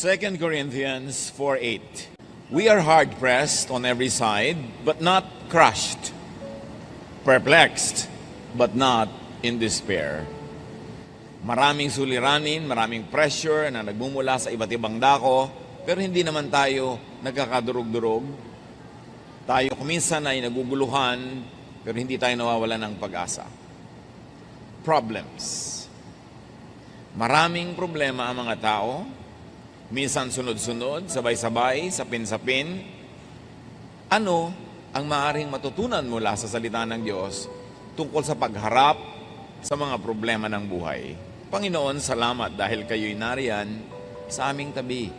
2 Corinthians 4:8. We are hard-pressed on every side, but not crushed. Perplexed, but not in despair. Maraming suliranin, maraming pressure na nagmumula sa iba't ibang dako, pero hindi naman tayo nagkakadurog-durog. Tayo kuminsan ay naguguluhan, pero hindi tayo nawawalan ng pag-asa. Problems. Maraming problema ang mga tao. Minsan sunod-sunod, sabay-sabay, sapin-sapin. Ano ang maaaring matutunan mula sa salita ng Diyos tungkol sa pagharap sa mga problema ng buhay? Panginoon, salamat dahil kayo'y nariyan sa aming tabi.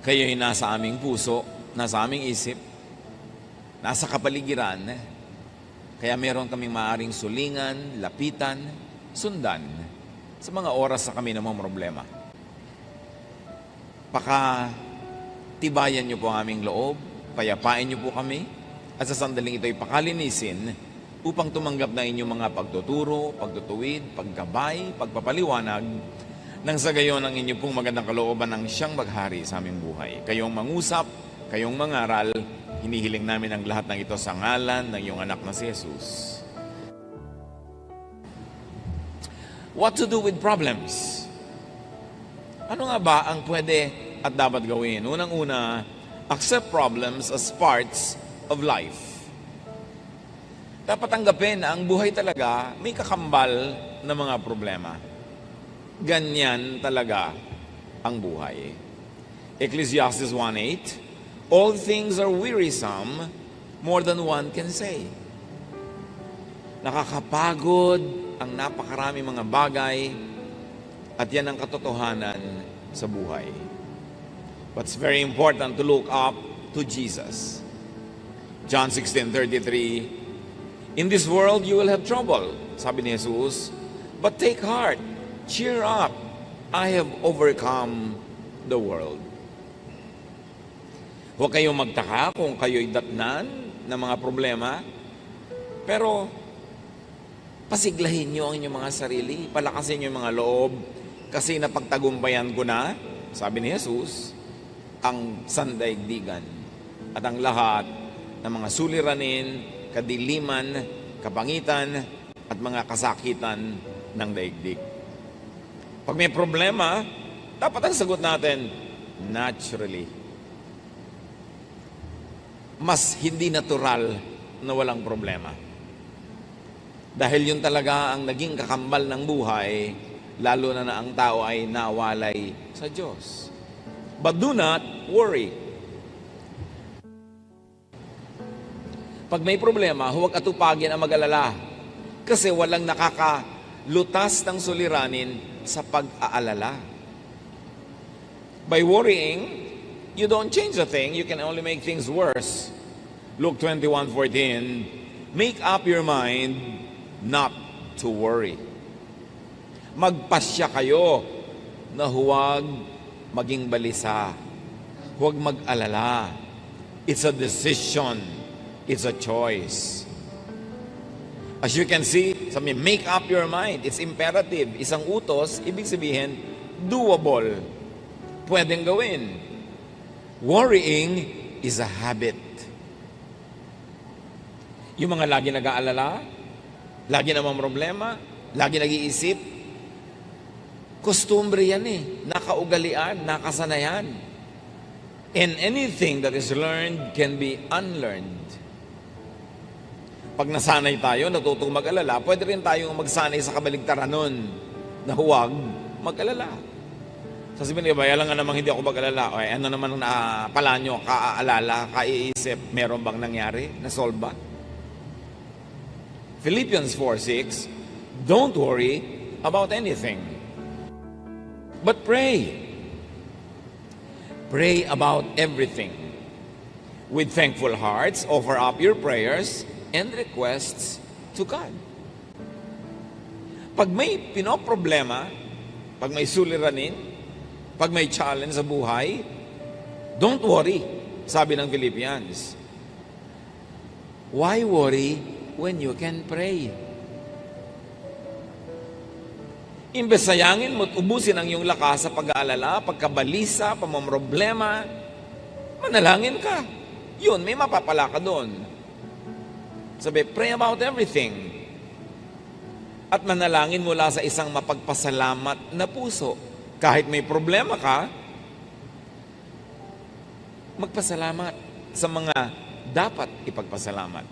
Kayo'y nasa aming puso, nasa aming isip, nasa kapaligiran. Kaya meron kaming maaaring sulingan, lapitan, sundan sa mga oras na kami namang problema. Tibayan niyo po ang aming loob, payapain niyo po kami, at sa sandaling ito'y pakalinisin upang tumanggap na inyong mga pagtuturo, pagtutuwid, paggabay, pagpapaliwanag, nang sa gayon ang inyong pong magandang kalooban ng siyang maghari sa aming buhay. Kayong mangusap, kayong mangaral, hinihiling namin ang lahat ng ito sa ngalan ng iyong anak na si Jesus. What to do with problems? Ano nga ba ang pwede at dapat gawin? Unang-una, accept problems as parts of life. Dapat tanggapin na ang buhay talaga may kakambal na mga problema. Ganyan talaga ang buhay. Ecclesiastes 1:8, all things are wearisome, more than one can say. Nakakapagod ang napakarami mga bagay, at yan ang katotohanan sa buhay. But it's very important to look up to Jesus. John 16:33, in this world you will have trouble, sabi ni Jesus, but take heart, cheer up, I have overcome the world. Huwag kayong magtaka kung kayo'y datnan ng mga problema, pero pasiglahin nyo ang inyong mga sarili, palakasin nyo yung mga loob, kasi napagtagumpayan ko na, sabi ni Jesus, ang sandaigdigan at ang lahat ng mga suliranin, kadiliman, kapangitan, at mga kasakitan ng daigdig. Pag may problema, dapat ang sagot natin, naturally. Mas hindi natural na walang problema. Dahil yun talaga ang naging kakambal ng buhay, lalo na ang tao ay nawalay sa Diyos. But do not worry. Pag may problema, huwag atupagin ang mag-alala. Kasi walang nakakalutas ng suliranin sa pag-aalala. By worrying, you don't change a thing, you can only make things worse. Luke 21:14, make up your mind not to worry. Magpasya kayo na huwag maging balisa. Huwag mag-alala. It's a decision. It's a choice. As you can see, sabi, make up your mind. It's imperative. Isang utos, ibig sabihin, doable. Pwedeng gawin. Worrying is a habit. Yung mga lagi nag-aalala, lagi namang problema, lagi nag-iisip, kostumbre yan nakaugalian, nakasanayan. And anything that is learned can be unlearned. Pag nasanay tayo, natutong mag-alala, pwede rin tayong magsanay sa kabaligtaran nun na huwag mag-alala. Sasabihin niyo ba, alam nga namang hindi ako mag-alala. O, ano naman na pala nyo, kaaalala, kaiisip, meron bang nangyari? Nasolve ba? Philippians 4:6, don't worry about anything. But pray. Pray about everything. With thankful hearts, offer up your prayers and requests to God. Pag may pinoproblema, pag may suliranin, pag may challenge sa buhay, don't worry, sabi ng Philippians. Why worry when you can pray? Imbes sayangin mo at ubusin ang iyong lakas sa pag-aalala, pagkabalisa, pamamroblema, manalangin ka. Yun, may mapapala ka doon. Sabi, pray about everything. At manalangin mula sa isang mapagpasalamat na puso. Kahit may problema ka, magpasalamat sa mga dapat ipagpasalamat.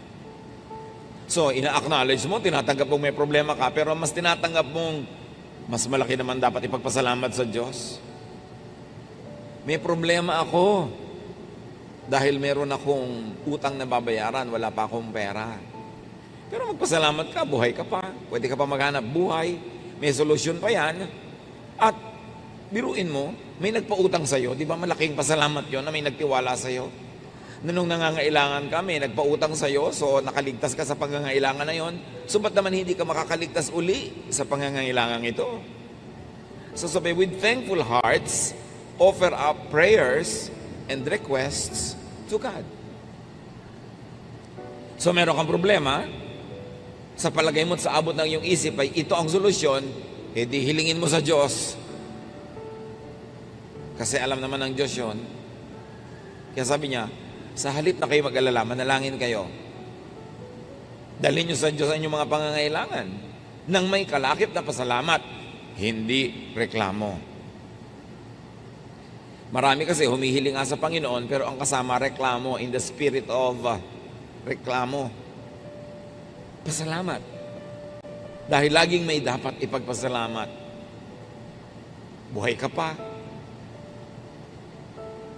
So, ina-acknowledge mo, tinatanggap mong may problema ka, pero mas tinatanggap mong mas malaki naman dapat ipagpasalamat sa Diyos. May problema ako dahil meron akong utang na babayaran, wala pa akong pera. Pero magpasalamat ka, buhay ka pa, pwede ka pa maghanap buhay, may solusyon pa yan. At biruin mo, may nagpautang sa'yo, di ba malaking pasalamat yon na may nagtiwala sa'yo? Nung nangangailangan ka, may nagpautang sa'yo, so nakaligtas ka sa pangangailangan na yon. So ba't naman hindi ka makakaligtas uli sa pangangailangan ito? So sabi, with thankful hearts, offer up prayers and requests to God. So meron kang problema, sa palagay mo at sa abot ng iyong isip ay ito ang solusyon, edi hilingin mo sa Diyos. Kasi alam naman ng Diyos yun. Kaya sabi niya, sa halip na kayo mag-alala, manalangin kayo. Dalhin niyo sa Diyos ang inyong mga pangangailangan nang may kalakip na pasalamat, hindi reklamo. Marami kasi humihiling nga sa Panginoon, pero ang kasama reklamo, in the spirit of reklamo. Pasalamat. Dahil laging may dapat ipagpasalamat. Buhay ka pa.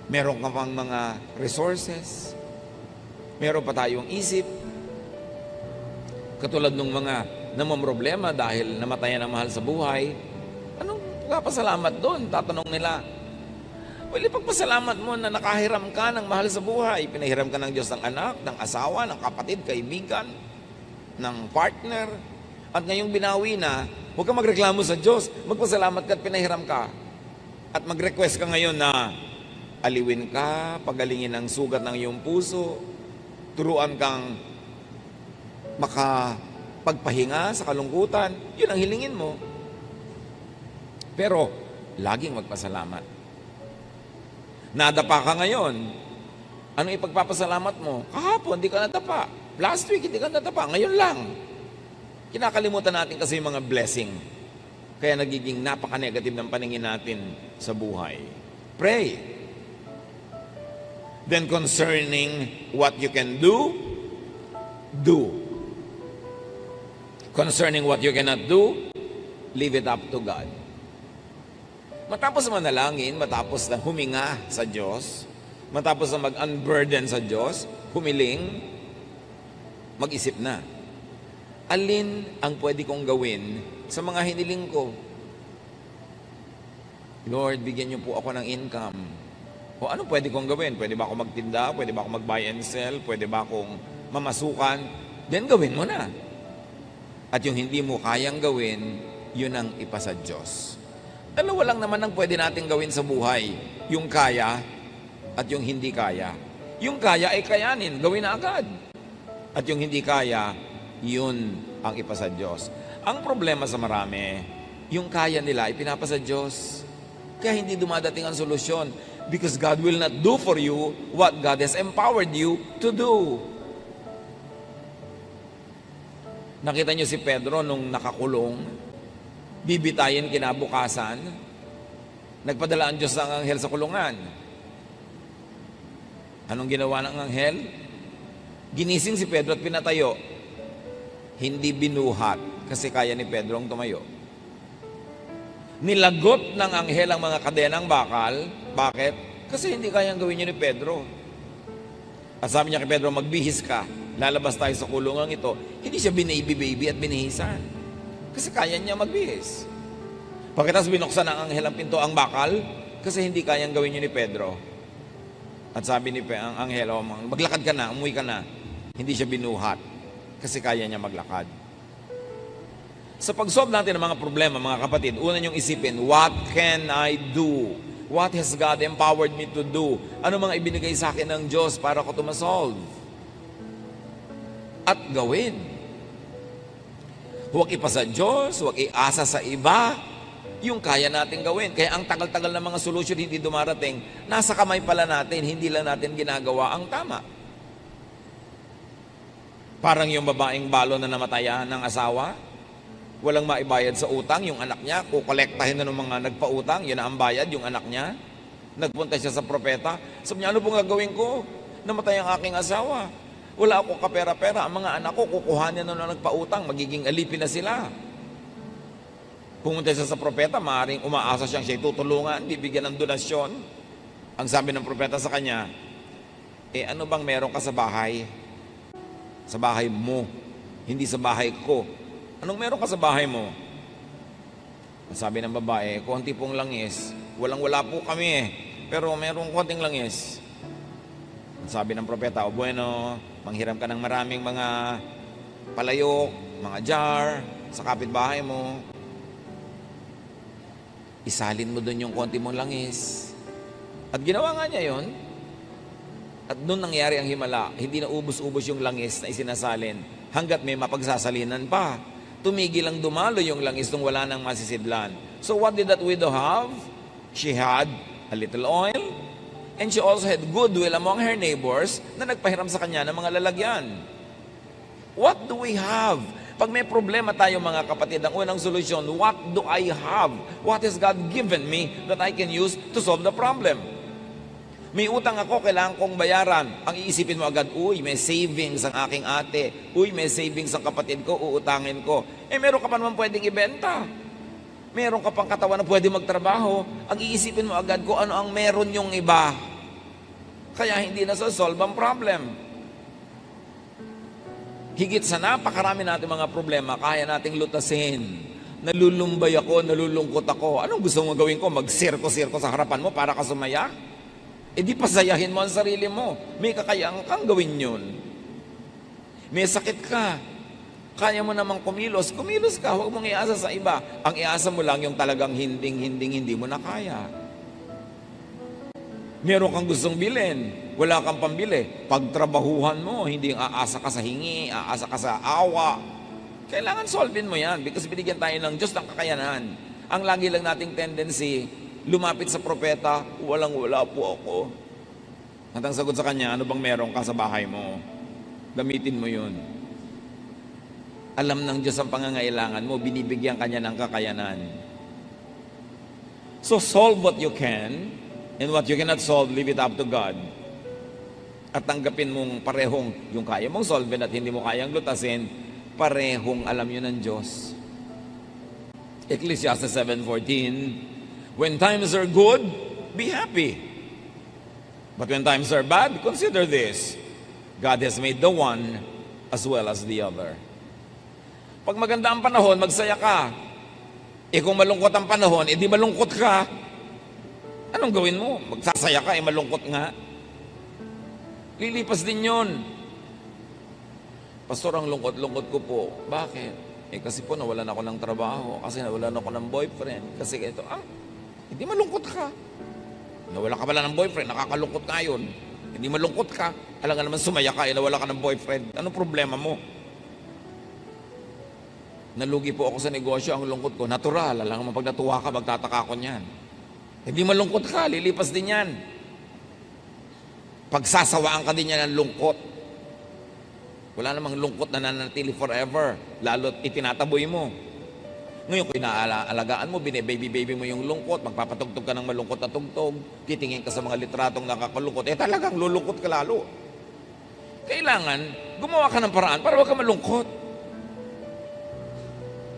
Meron ka pang mga resources. Meron pa tayong isip. Katulad ng mga namamroblema dahil namatayan ang mahal sa buhay. Anong pasalamat doon? Tatanong nila. Well, ipagpasalamat mo na nakahiram ka ng mahal sa buhay. Pinahiram ka ng Diyos ng anak, ng asawa, ng kapatid, kaibigan, ng partner. At ngayong binawi na, huwag kang magreklamo sa Diyos. Magpasalamat ka at pinahiram ka. At mag-request ka ngayon na aliwin ka, pagalingin ang sugat ng iyong puso, turuan kang makapagpahinga sa kalungkutan. Yun ang hilingin mo. Pero, laging magpasalamat. Nadapa ka ngayon. Anong ipagpapasalamat mo? Kahapon, hindi ka nadapa. Last week, hindi ka nadapa. Ngayon lang. Kinakalimutan natin kasi yung mga blessing. Kaya nagiging napaka-negative ng paningin natin sa buhay. Pray. Then concerning what you can do, do. Concerning what you cannot do, leave it up to God. Matapos manalangin, matapos na huminga sa Diyos, matapos na mag-unburden sa Diyos, humiling, mag-isip na. Alin ang pwede kong gawin sa mga hiniling ko? Lord, bigyan niyo po ako ng income. O ano pwede kong gawin? Pwede ba ako magtinda? Pwede ba ako mag-buy and sell? Pwede ba akong mamasukan? Then gawin mo na. At yung hindi mo kayang gawin, yun ang ipasa Diyos. Dalawa lang naman ang pwede natin gawin sa buhay. Yung kaya at yung hindi kaya. Yung kaya ay kayanin, gawin na agad. At yung hindi kaya, yun ang ipasa Diyos. Ang problema sa marami, yung kaya nila ipinapasa Diyos. Kaya hindi dumadating ang solusyon. Because God will not do for you what God has empowered you to do. Nakita niyo si Pedro nung nakakulong, bibitayin kinabukasan, nagpadala ang Diyos ng anghel sa kulungan. Anong ginawa ng anghel? Ginising si Pedro at pinatayo. Hindi binuhat kasi kaya ni Pedro ang tumayo. Nilagot ng anghel ang mga kadenang bakal. Bakit? Kasi hindi kayang gawin niyo ni Pedro. At sabi niya kay Pedro, magbihis ka. Lalabas tayo sa kulungan ito. Hindi siya binaby-baby at binihisan. Kasi kaya niya magbihis. Pagkatapos binuksan ng anghel ang pinto ang bakal, kasi hindi kayang gawin niyo ni Pedro. At sabi ni ang anghel, maglakad ka na, umuwi ka na. Hindi siya binuhat. Kasi kaya niya maglakad. Sa pag-solve natin ng mga problema, mga kapatid, una niyong isipin, what can I do? What has God empowered me to do? Ano mga ibinigay sa akin ng Diyos para ko ma-solve? At gawin. Huwag ipasa Diyos, huwag iasa sa iba, yung kaya natin gawin. Kaya ang tagal-tagal na mga solusyon hindi dumarating, nasa kamay pala natin, hindi lang natin ginagawa ang tama. Parang yung babaeng balo na namatayan ng asawa, walang maibayad sa utang, yung anak niya, kukolektahin na ng mga nagpautang, yun na ang bayad, yung anak niya. Nagpunta siya sa propeta, sabi niya, ano pong gagawin ko? Namatay ang aking asawa. Wala ako kapera-pera, ang mga anak ko, kukuhanin na nagpautang, magiging alipin na sila. Pumunta siya sa propeta, maaaring umaasa siya tutulungan, bibigyan ng donasyon. Ang sabi ng propeta sa kanya, ano bang meron ka sa bahay? Sa bahay mo, hindi sa bahay ko. Anong meron ka sa bahay mo? Ang sabi ng babae, konti pong langis. Walang-wala po kami pero merong konting langis. Ang sabi ng propeta, o bueno, manghiram ka ng maraming mga palayok, mga jar, sa kapitbahay mo. Isalin mo doon yung konti mong langis. At ginawa nga niya yon. At doon nangyari ang himala. Hindi na ubos-ubos yung langis na isinasalin hanggat may mapagsasalinan pa. Tumigil ang dumalo yung langis nung wala nang masisidlan. So what did that widow have? She had a little oil and she also had goodwill among her neighbors na nagpahiram sa kanya ng mga lalagyan. What do we have? Pag may problema tayo mga kapatid, ang unang solusyon, what do I have? What has God given me that I can use to solve the problem? May utang ako, kailangan kong bayaran. Ang iisipin mo agad, uy, may savings ang aking ate. Uy, may savings ang kapatid ko, uutangin ko. Meron ka pa naman pwedeng ibenta. Meron ka pang katawan na pwede magtrabaho. Ang iisipin mo agad kung ano ang meron yung iba. Kaya hindi na solve ang problem. Higit sa napakarami natin mga problema, kaya nating lutasin. Nalulumbay ako, nalulungkot ako. Anong gusto mong gawin ko? Magsirko-sirko sa harapan mo para ka sumaya? Di pasayahin mo ang sarili mo. May kakayaan kang gawin yun. May sakit ka. Kaya mo namang kumilos. Kumilos ka, huwag mong iasa sa iba. Ang iasa mo lang yung talagang hindi mo na kaya. Meron kang gustong bilhin, wala kang pambili. Pagtrabahuhan mo, hindi aasa ka sa hingi, aasa ka sa awa. Kailangan solvein mo yan because binigyan tayo ng Diyos ng kakayanan. Ang lagi lang nating tendency, lumapit sa propeta, walang-wala po ako. At ang sagot sa kanya, ano bang meron ka sa bahay mo? Gamitin mo yun. Alam ng Diyos ang pangangailangan mo, binibigyan kanya ng kakayanan. So solve what you can, and what you cannot solve, leave it up to God. At tanggapin mong parehong yung kaya mong solve at hindi mo kayang lutasin, parehong alam yun ng Diyos. Ecclesiastes 7:14, when times are good, be happy. But when times are bad, consider this. God has made the one as well as the other. Pag maganda ang panahon, magsaya ka. Kung malungkot ang panahon, di malungkot ka. Anong gawin mo? Magsasaya ka, malungkot nga. Lilipas din yun. Pastor, ang lungkot-lungkot ko po. Bakit? Kasi po nawalan ako ng trabaho. Kasi nawalan ako ng boyfriend. Kasi ito, hindi malungkot ka. Nawala ka pala ng boyfriend, nakakalungkot nga yun. Hindi malungkot ka. Alam nga naman sumaya ka, nawala ka ng boyfriend. Anong problema mo? Nalugi po ako sa negosyo, ang lungkot ko. Natural, alam nga pag natuwa ka, magtataka ko niyan. Hindi malungkot ka, lilipas din yan. Pagsasawaan ka din yan ng lungkot. Wala namang lungkot na nanatili forever, lalo't itinataboy mo. Ngayon, kung inaalagaan mo, bine-baby-baby mo yung lungkot, magpapatugtog ka ng malungkot na tugtog, titingin ka sa mga litratong nakakalungkot, talagang lulungkot ka lalo. Kailangan, gumawa ka ng paraan para huwag ka malungkot.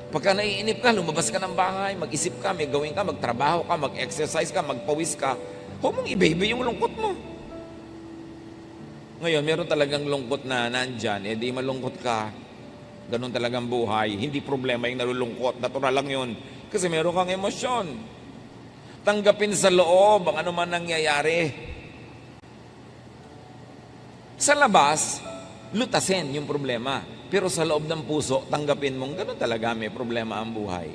Pagka naiinip ka, lumabas ka ng bahay, mag-isip ka, may gawin ka, magtrabaho ka, mag-exercise ka, magpawis ka, huwag mong i-baby yung lungkot mo. Ngayon, meron talagang lungkot na nandyan, di malungkot ka, ganun talagang buhay, hindi problema yung nalulungkot, natural lang yun, kasi meron kang emosyon. Tanggapin sa loob ang anuman nangyayari. Sa labas, lutasin yung problema. Pero sa loob ng puso, tanggapin mong ganun talaga, may problema ang buhay.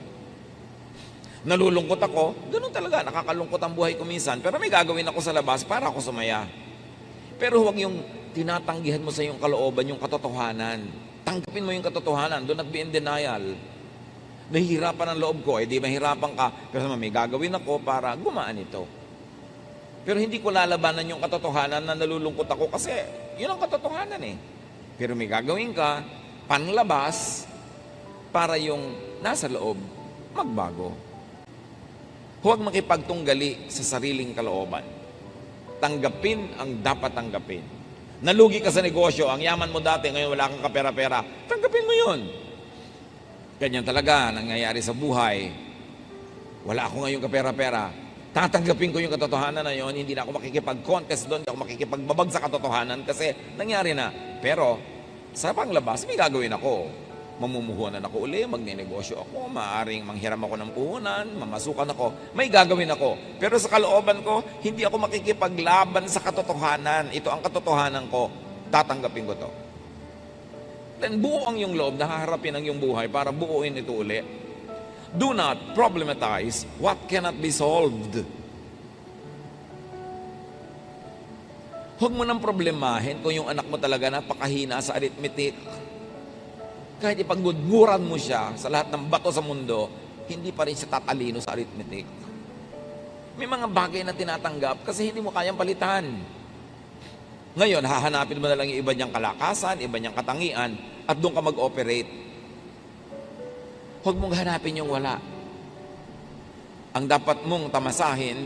Nalulungkot ako, ganun talaga, nakakalungkot ang buhay ko minsan, pero may gagawin ako sa labas para ako sumaya. Pero huwag yung tinatanggihan mo sa iyong kalooban, yung katotohanan. Tanggapin mo yung katotohanan, do not be in denial. nahihirapan ang loob ko, di mahirapan ka, pero may gagawin ako para gumaan ito. Pero hindi ko lalabanan yung katotohanan na nalulungkot ako kasi yun ang katotohanan eh. Pero may gagawin ka, panlabas, para yung nasa loob, magbago. Huwag makipagtunggali sa sariling kalooban. Tanggapin ang dapat tanggapin. Nalugi ka sa negosyo, ang yaman mo dati, ngayon wala kang kapera-pera, tanggapin mo yun. Ganyan talaga nangyayari sa buhay. Wala ako ngayon kapera-pera. Tatanggapin ko yung katotohanan na yun, hindi na ako makikipag-contest doon, hindi ako makikipagbabag sa katotohanan kasi nangyari na. Pero sa panglabas, may gagawin ako. Mamumuhunan ako uli, magnenegosyo ako, maaaring manghiram ako ng puhunan, mamasukan ako, may gagawin ako. Pero sa kalooban ko, hindi ako makikipaglaban sa katotohanan. Ito ang katotohanan ko, tatanggapin ko to. Then buo ang iyong loob, nakaharapin ang iyong buhay para buuin ito uli. Do not problematize what cannot be solved. Huwag mo nang problemahin kung yung anak mo talaga napakahina sa arithmetic. Kahit ipagmudmuran mo siya sa lahat ng bato sa mundo, hindi pa rin siya tatalino sa arithmetic. May mga bagay na tinatanggap kasi hindi mo kayang palitan. Ngayon, hahanapin mo na lang yung iba niyang kalakasan, iba niyang katangian, at doon ka mag-operate. Huwag mong hanapin yung wala. Ang dapat mong tamasahin,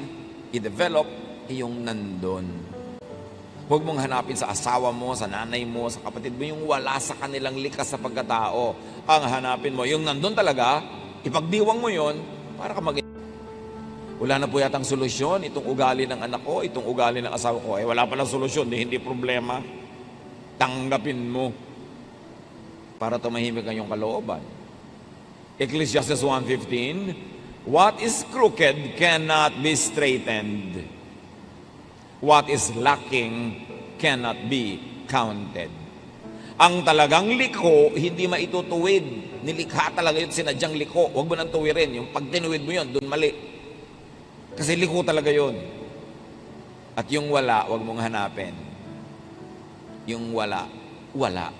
i-develop, yung nandun. Huwag mong hanapin sa asawa mo, sa nanay mo, sa kapatid mo, yung wala sa kanilang likas sa pagkatao. Ang hanapin mo, yung nandun talaga, ipagdiwang mo yon para ka mag- Wala na po yatang solusyon, itong ugali ng anak ko, itong ugali ng asawa ko. Wala palang solusyon, hindi problema. Tanggapin mo para tumahimik ang iyong kalooban. Ecclesiastes 1:15, what is crooked cannot be straightened. What is lacking cannot be counted. Ang talagang liko, hindi maitutuwid. Nilikha talaga yun, sinadyang liko. Huwag mo nang tuwirin. Yung pag tinuwid mo yun, doon mali. Kasi liko talaga yun. At yung wala, huwag mong hanapin. Yung wala, wala.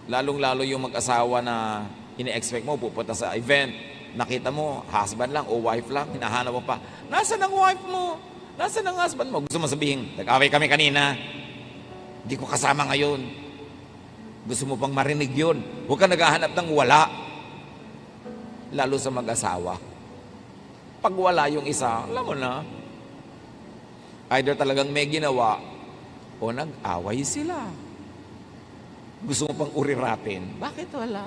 Lalong-lalo yung mag-asawa na ini-expect mo, pupunta sa event, nakita mo, husband lang o wife lang, hinahanap mo pa, nasaan ang wife mo? Nasaan ang husband mo? Gusto mo sabihin, nag-away kami kanina, hindi ko kasama ngayon. Gusto mo pang marinig yun. Huwag ka naghahanap ng wala. Lalo sa mag-asawa. Pag wala yung isa, alam mo na, either talagang may ginawa o nag-away sila. Gusto mo pang uriratin. Bakit wala?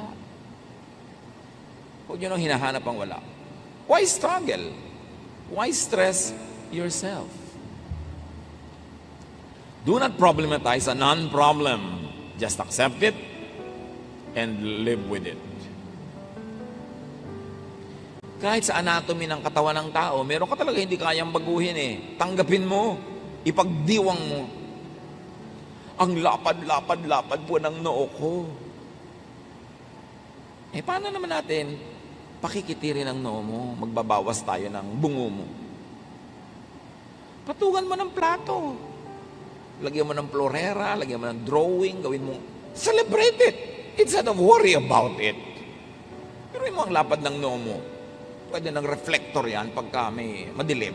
Huwag nyo nang hinahanap ang wala. Why struggle? Why stress yourself? Do not problematize a non-problem. Just accept it and live with it. Kahit sa anatomy ng katawan ng tao, meron ka talaga hindi kayang baguhin eh. Tanggapin mo. Ipagdiwang mo. Ang lapad-lapad-lapad po ng noo ko. Paano naman natin pakikitirin ang noo mo? Magbabawas tayo ng bungo mo. Patungan mo ng plato. Lagyan mo ng florera, lagyan mo ng drawing, gawin mo, celebrate it instead of worry about it. Pero mo ang lapad ng noo mo. Pwede ng reflector yan pagka may madilim.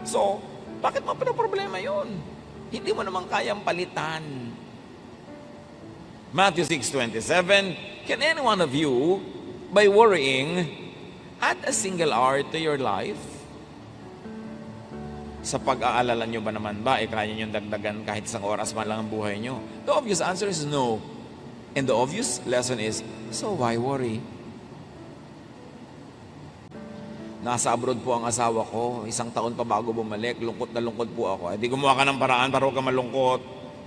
So, bakit mo pinaproblema yun? Hindi mo naman kayang palitan. Matthew 6:27, can any one of you, by worrying, add a single hour to your life? Sa pag-aalala nyo ba naman ba, kaya nyo dagdagan kahit isang oras man lang ang buhay nyo? The obvious answer is no. And the obvious lesson is, so why worry? Nasa abroad po ang asawa ko, 1 taon pa bago bumalik, lungkot na lungkot po ako. Di gumawa ka ng paraan para huwag ka malungkot.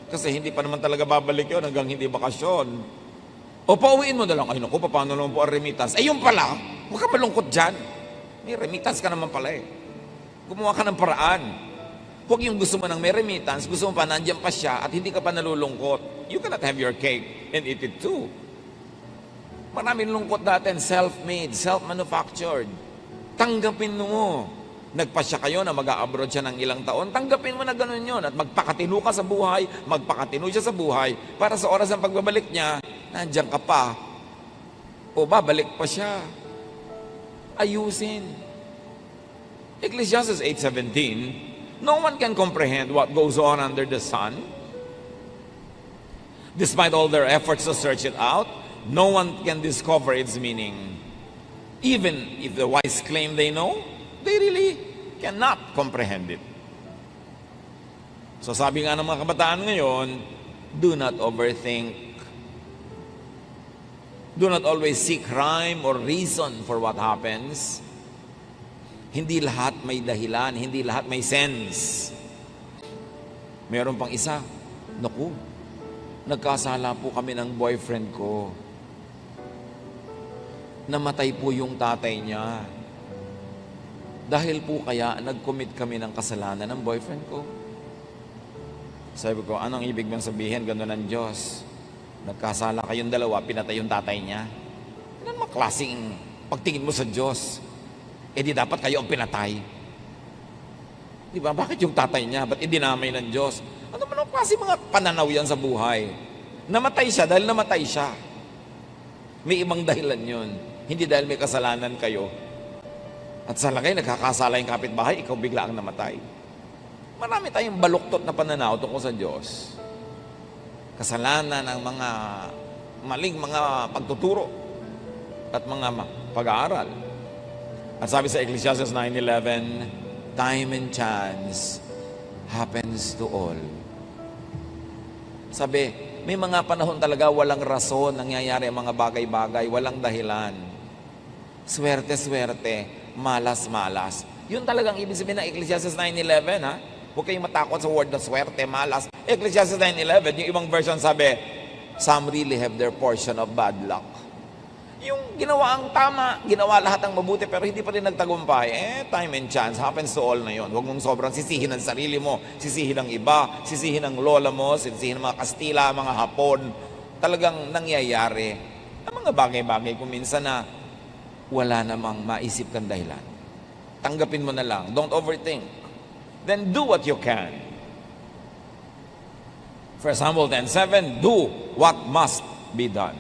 Kasi hindi pa naman talaga babalik yun hanggang hindi bakasyon. O pauwiin mo na lang, ay naku, paano naman po ang remittance? Yun pala, huwag ka malungkot dyan. May remittance ka naman pala eh. Gumawa ka ng paraan. Huwag yung gusto mo ng may remittance, gusto mo pa nandiyan pa siya at hindi ka pa nalulungkot. You cannot have your cake and eat it too. Maraming lungkot natin, self-made, self-manufactured. Tanggapin mo. Nagpasya kayo na mag-a-abroad siya ng ilang taon, tanggapin mo na ganun yun at magpakatino ka sa buhay, magpakatino siya sa buhay para sa oras ng pagbabalik niya, nandiyan ka pa. O babalik pa siya. Ayusin. Ecclesiastes 8:17, no one can comprehend what goes on under the sun. Despite all their efforts to search it out, no one can discover its meaning. Even if the wise claim they know, they really cannot comprehend it. So sabi nga ng mga kabataan ngayon, do not overthink. Do not always seek rhyme or reason for what happens. Hindi lahat may dahilan, hindi lahat may sense. Meron pang isa, naku, nagkasala po kami ng boyfriend ko. Namatay po yung tatay niya. Dahil po kaya nag-commit kami ng kasalanan ng boyfriend ko. Sabi ko, anong ibig mong sabihin? Gano'n ng Diyos. Nagkasala kayong dalawa, pinatay yung tatay niya. Ano naman klaseng pagtingin mo sa Diyos? Eh di dapat kayo ang pinatay. Di ba? Bakit yung tatay niya? Ba't idinamay ng Diyos? Ano man ang klase mga pananaw yan sa buhay? Namatay siya dahil namatay siya. May ibang dahilan yun. Hindi dahil may kasalanan kayo. At sa lagay, nagkakasala yung kapitbahay, ikaw bigla ang namatay. Marami tayong baluktot na pananaw tungkol sa Diyos. Kasalanan ng mga maling mga pagtuturo at mga pag-aaral. At sabi sa Ecclesiastes 9:11, time and chance happens to all. Sabi, may mga panahon talaga walang rason nangyayari ang mga bagay-bagay, walang dahilan. Swerte-swerte, malas-malas. Yun talagang ibig sabihin ng Ecclesiastes 9:11, ha? Huwag kayong matakot sa word na swerte, malas. Ecclesiastes 9:11, yung ibang version sabi, some really have their portion of bad luck. Yung ginawa ang tama, ginawa lahat ang mabuti, pero hindi pa rin nagtagumpay, time and chance happens to all na yun. Huwag mong sobrang sisihin ang sarili mo, sisihin ang iba, sisihin ang lola mo, sisihin ang mga Kastila, mga Hapon. Talagang nangyayari ang mga bagay-bagay kung minsan na wala namang maisip kang dahilan. Tanggapin mo na lang. Don't overthink. Then do what you can. 1 Samuel 10:7, do what must be done.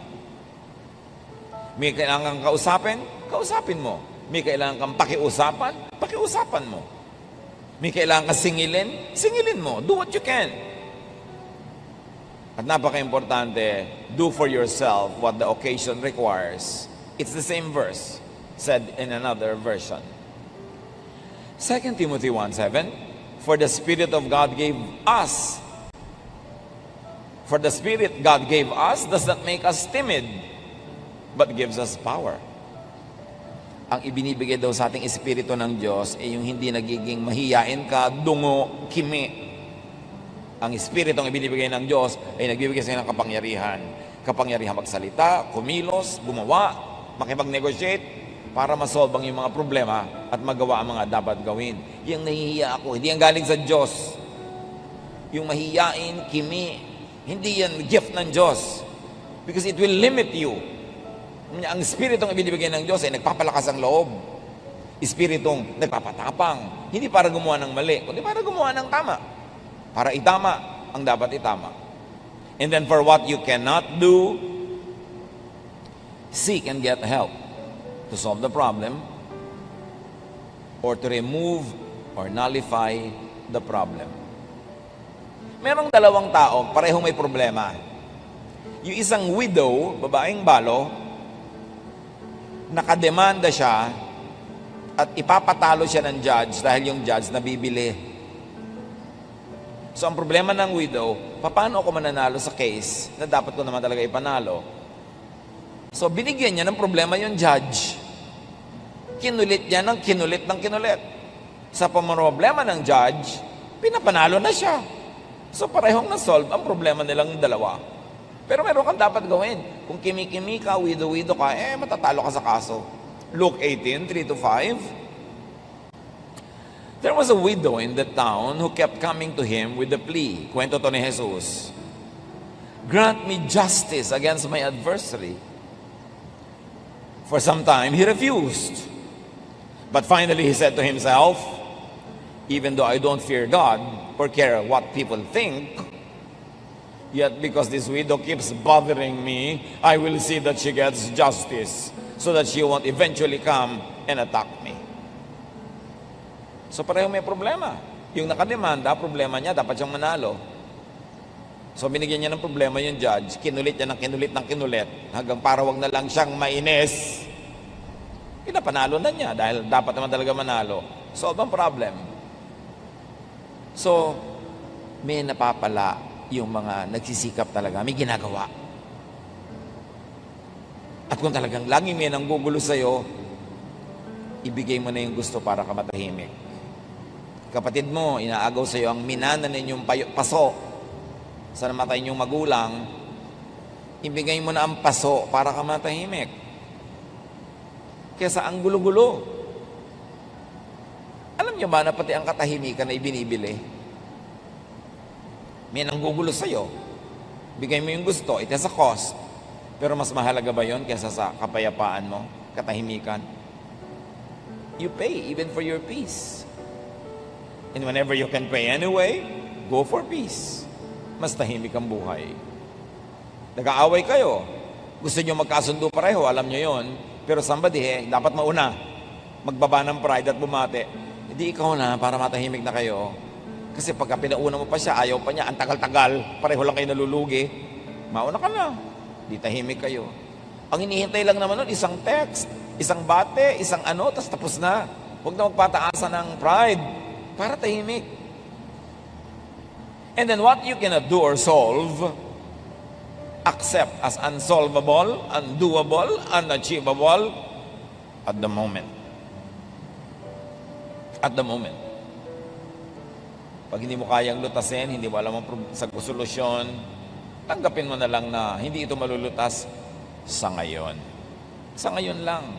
May kailangan kang kausapin, kausapin mo. May kailangan kang pakiusapan, pakiusapan mo. May kailangan kang singilin, singilin mo. Do what you can. At napaka-importante, do for yourself what the occasion requires. It's the same verse, said in another version. 2 Timothy 1:7, for the Spirit of God gave us. For the Spirit God gave us does not make us timid, but gives us power. Ang ibinibigay daw sa ating Espiritu ng Diyos ay yung hindi nagiging mahiyain ka, dungo, kimi. Ang Espiritu ang ibinibigay ng Diyos ay nagbibigay sa inyo ng kapangyarihan. Kapangyarihan magsalita, kumilos, gumawa, makipag-negotiate para masolve ang yung mga problema at magawa ang mga dapat gawin. Yung nahihiya ako, hindi yan galing sa Diyos. Yung mahiyain, kimi, hindi yan gift ng Diyos. Because it will limit you. Ang Espiritong ibinibigay ng Diyos ay nagpapalakas ang loob. Espiritong nagpapatapang. Hindi para gumawa ng mali, kundi para gumawa ng tama. Para itama ang dapat itama. And then for what you cannot do, seek and get help to solve the problem or to remove or nullify the problem. Merong dalawang tao, parehong may problema. Yung isang widow, babaeng balo, nakademanda siya at ipapatalo siya ng judge dahil yung judge nabibili. So ang problema ng widow, paano ako mananalo sa case na dapat ko naman talaga ipanalo? So binigyan niya ng problema yung judge. Kinulit niya ng kinulit ng kinulit. Sa problema ng judge, pinapanalo na siya. So parehong na-solve ang problema nilang dalawa. Pero meron kang dapat gawin. Kung kimi-kimi ka, widow-widow ka, matatalo ka sa kaso. Luke 18:3-5. There was a widow in the town who kept coming to him with the plea. Kwento to ni Jesus. Grant me justice against my adversary. For some time, he refused. But finally, he said to himself, even though I don't fear God or care what people think, Yet because this widow keeps bothering me, I will see that she gets justice so that she won't eventually come and attack me. So pareho may problema. Yung nakademanda, problema niya, dapat siyang manalo. So binigyan niya ng problema yung judge, kinulit niya ng kinulit, hanggang para wag na lang siyang mainis. Pinapanalo na niya dahil dapat naman talaga manalo. Solve ang problem. So, may napapala yung mga nagsisikap talaga, may ginagawa. At kung talagang laging may nanggugulo sa'yo, ibigay mo na yung gusto para ka matahimik. Kapatid mo, inaagaw sa'yo ang minana ninyong paso sa namatay ninyong magulang, ibigay mo na ang paso para ka matahimik. Kesa ang gulo-gulo. Alam niyo ba na pati ang katahimikan na ibinibili? May nanggugulo sa'yo. Bigay mo yung gusto. It has a cost. Pero mas mahalaga ba yon kaysa sa kapayapaan mo? Katahimikan? You pay even for your peace. And whenever you can pay anyway, go for peace. Mas tahimik ang buhay. Nag-aaway kayo. Gusto nyo magkasundo pareho, alam nyo yon. Pero somebody, dapat mauna. Magbaba ng pride at bumate. Hindi ikaw na para matahimik na kayo. Kasi pagka pinauna mo pa siya, ayaw pa niya, ang tagal-tagal, pareho lang kayo nalulugi, mauna ka na, di tahimik kayo. Ang hinihintay lang naman nun, isang text, isang bate, isang ano, tapos na. Huwag na magpataasan ng pride para tahimik. And then what you cannot do or solve, accept as unsolvable, undoable, unachievable at the moment. At the moment. Pag hindi mo kayang lutasin, hindi mo alam ang solusyon, tanggapin mo na lang na hindi ito malulutas sa ngayon. Sa ngayon lang.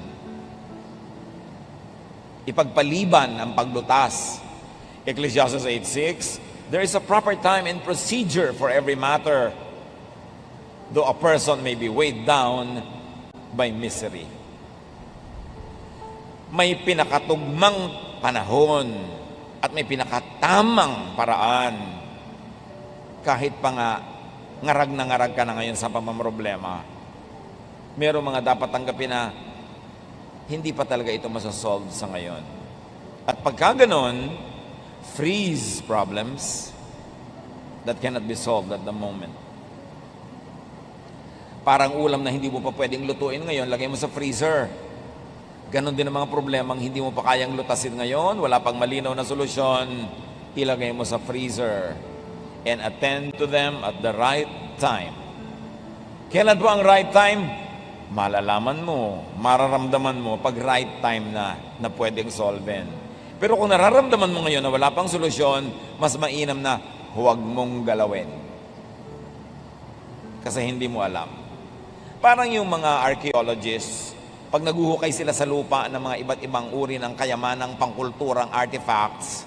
Ipagpaliban ang paglutas. Ecclesiastes 8:6, there is a proper time and procedure for every matter, though a person may be weighed down by misery. May pinakatugmang panahon at may pinakatamang paraan. Kahit pa nga ngarag na ngarag ka na ngayon sa pamamroblema, merong mga dapat tanggapin na hindi pa talaga ito masasolve sa ngayon. At pagka ganon, freeze problems that cannot be solved at the moment. Parang ulam na hindi mo pa pwedeng lutuin ngayon, lagay mo sa freezer. Ganon din ang mga problemang hindi mo pa kayang lutasin ngayon, wala pang malinaw na solusyon, ilagay mo sa freezer and attend to them at the right time. Kailan po ang right time? Malalaman mo, mararamdaman mo pag right time na pwedeng solven. Pero kung nararamdaman mo ngayon na wala pang solusyon, mas mainam na huwag mong galawin. Kasi hindi mo alam. Parang yung mga archaeologists, pag naguhukay sila sa lupa ng mga iba't ibang uri ng kayamanang pangkulturang artifacts,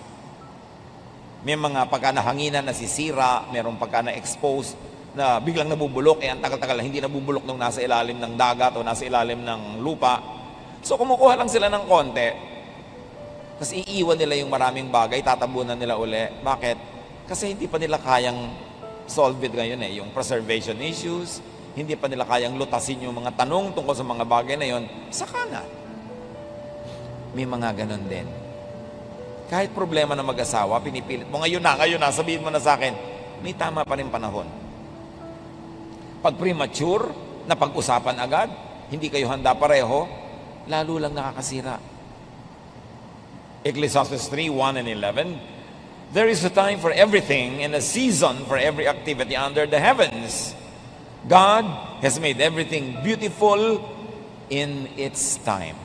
may mga pagka nahanginan nasisira, mayroong pagka na-expose na biglang nabubulok, ang tagal-tagal hindi nabubulok nung nasa ilalim ng dagat o nasa ilalim ng lupa. So kumukuha lang sila ng konti, tapos iiwan nila yung maraming bagay, tatabunan nila uli. Bakit? Kasi hindi pa nila kayang solve it ngayon yung preservation issues, hindi pa nila kayang lutasin yung mga tanong tungkol sa mga bagay na yon, saka na. May mga ganon din. Kahit problema ng mag-asawa, pinipilit mo, ngayon na, sabihin mo na sa akin, may tama pa rin panahon. Pag premature, na pag-usapan agad, hindi kayo handa pareho, lalo lang nakakasira. Ecclesiastes 3:1 and 11, there is a time for everything and a season for every activity under the heavens. God has made everything beautiful in its time.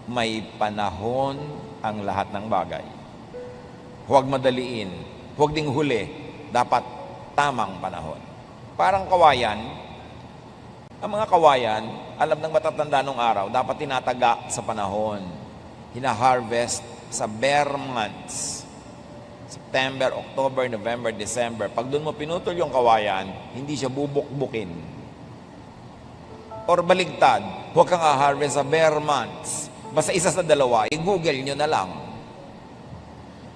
May panahon ang lahat ng bagay. Huwag madaliin, huwag ding huli, dapat tamang panahon. Parang kawayan, ang mga kawayan, alam ng matatanda nung araw, dapat tinataga sa panahon. Hina-harvest sa bare months. September, October, November, December. Pag doon mo pinutol yung kawayan, hindi siya bubukbukin. Or baligtad, huwag kang harvest sa bare months. Basta isa sa dalawa, i-google nyo na lang.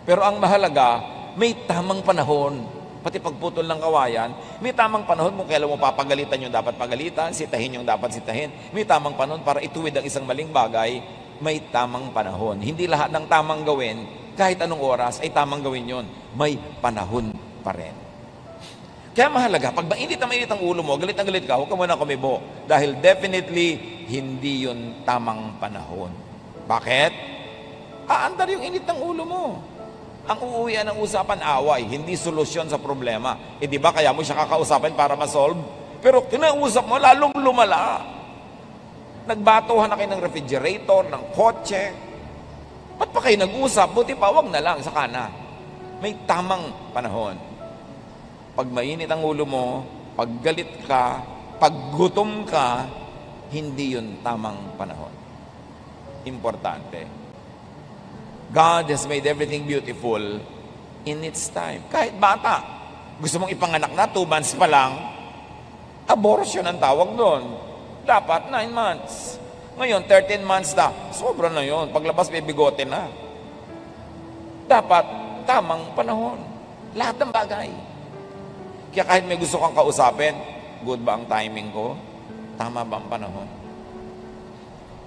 Pero ang mahalaga, May tamang panahon. Pati pagputol ng kawayan, may tamang panahon kung kailan mo papagalitan yung dapat pagalitan, sitahin yung dapat sitahin. May tamang panahon para ituwid ang isang maling bagay, may tamang panahon. Hindi lahat ng tamang gawin, kahit anong oras, ay tamang gawin yon. May panahon pa rin. Kaya mahalaga, pag mainit ang ulo mo, galit na galit ka, huwag ka muna kumibo. Dahil definitely, hindi yun tamang panahon. Bakit? Aandar yung init ng ulo mo. Ang uuwian ng usapan, away, hindi solusyon sa problema. Di ba kaya mo siya kakausapin para ma-solve? Pero kinausap mo, lalong lumala. Nagbatuhan na kayo ng refrigerator, ng kotse. Ba't pa kayo nag-usap? Buti pa, wag na lang, saka na. May tamang panahon. Pag mainit ang ulo mo, pag galit ka, pag gutom ka, hindi yun tamang panahon. Importante. God has made everything beautiful in its time. Kahit bata, gusto mong ipanganak na, 2 months pa lang, abortion ang tawag doon. Dapat 9 months. Ngayon, 13 months na, sobra na yun. Paglabas, may bigote na. Dapat, tamang panahon. Lahat ng bagay. Kaya kahit may gusto kang kausapin, good ba ang timing ko? Tama ba ang panahon?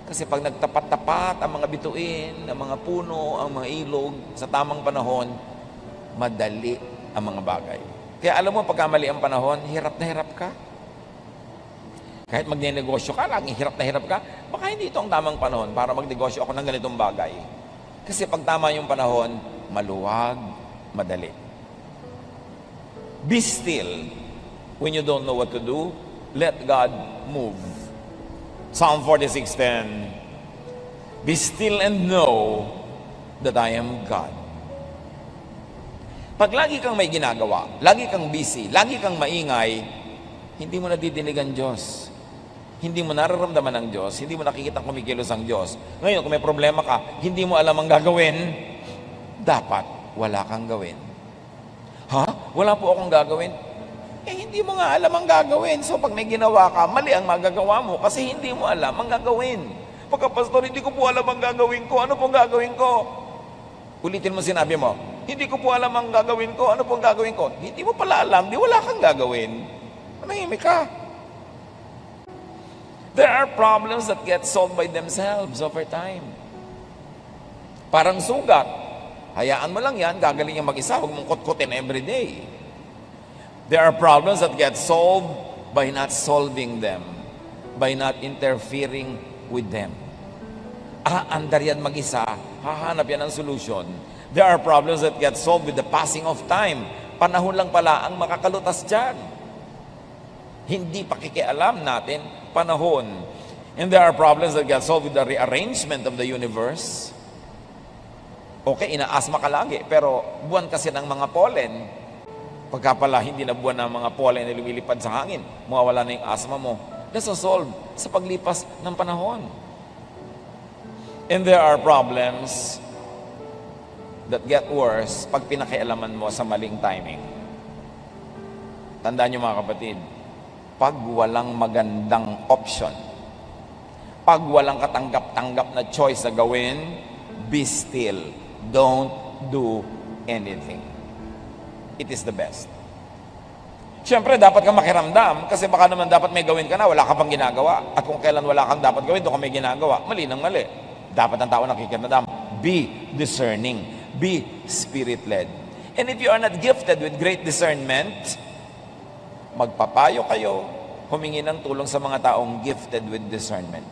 Kasi pag nagtapat-tapat ang mga bituin, ang mga puno, ang mga ilog, sa tamang panahon, madali ang mga bagay. Kaya alam mo, pagka mali ang panahon, hirap na hirap ka. Kahit magne-negosyo ka, laging hirap na hirap ka, baka hindi ito ang tamang panahon para magnegosyo ako ng ganitong bagay. Kasi pag tama yung panahon, maluwag, madali. Be still when you don't know what to do. Let God move. Psalm 46:10. Be still and know that I am God. Pag lagi kang may ginagawa, lagi kang busy, lagi kang maingay, hindi mo nadidinig ang Diyos. Hindi mo nararamdaman ang Diyos, hindi mo nakikita kumikilos ang Diyos. Ngayon, kung may problema ka, hindi mo alam ang gagawin, dapat wala kang gawin. Ha? Wala po akong gagawin? Hindi mo nga alam ang gagawin. So pag may ginawa ka, mali ang magagawa mo kasi hindi mo alam ang gagawin. Pagka, pastor, hindi ko po alam ang gagawin ko. Ano pong gagawin ko? Ulitin mo sinabi mo, hindi ko po alam ang gagawin ko. Ano pong gagawin ko? Hindi mo pala alam, di wala kang gagawin. Manahimik ka. There are problems that get solved by themselves over time. Parang sugat. Hayaan mo lang yan, gagaling yung mag-isa. Huwag mong kutkutin every day. There are problems that get solved by not solving them, by not interfering with them. Andar yan mag-isa, hahanap yan ng solution. There are problems that get solved with the passing of time. Panahon lang pala ang makakalutas dyan. Hindi pakikialam natin, panahon. And there are problems that get solved with the rearrangement of the universe. Okay, inaasma ka lagi, pero buwan kasi ng mga pollen. Pagka pala hindi na buwan ng mga pollen na lumilipad sa hangin, mawawala na yung asma mo. Nasosolve sa paglipas ng panahon. And there are problems that get worse pag pinakialaman mo sa maling timing. Tandaan niyo mga kapatid, pag walang magandang option, pag walang katanggap-tanggap na choice na gawin, be still. Don't do anything. It is the best. Siyempre, dapat kang makiramdam kasi baka naman dapat may gawin ka na, wala ka pang ginagawa. At kung kailan wala kang dapat gawin, doon ka may ginagawa. Mali ng mali. Dapat ang tao nakikiramdam. Be discerning. Be spirit-led. And if you are not gifted with great discernment, magpapayo kayo, humingi ng tulong sa mga taong gifted with discernment.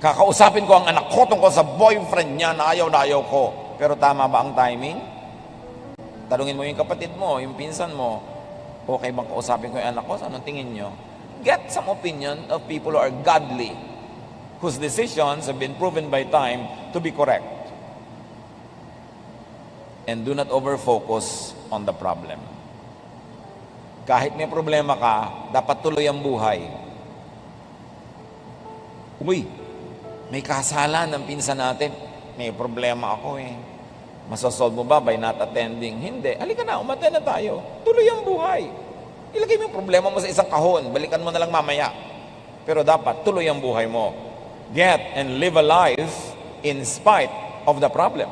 Kakausapin ko ang anak ko tungkol sa boyfriend niya na ayaw ko. Pero tama ba ang timing? Tanungin mo yung kapatid mo, yung pinsan mo, okay bang kausapin ko yung anak ko? Anong tingin nyo? Get some opinion of people who are godly, whose decisions have been proven by time to be correct. And do not over-focus on the problem. Kahit may problema ka, dapat tuloy ang buhay. Uy, may kasalan ng pinsan natin. May problema ako eh. Masasolve mo ba by not attending? Hindi. Halika na, umattend na tayo. Tuloy ang buhay. Ilagay mo yung problema mo sa isang kahon. Balikan mo na lang mamaya. Pero dapat, tuloy ang buhay mo. Get and live a life in spite of the problem.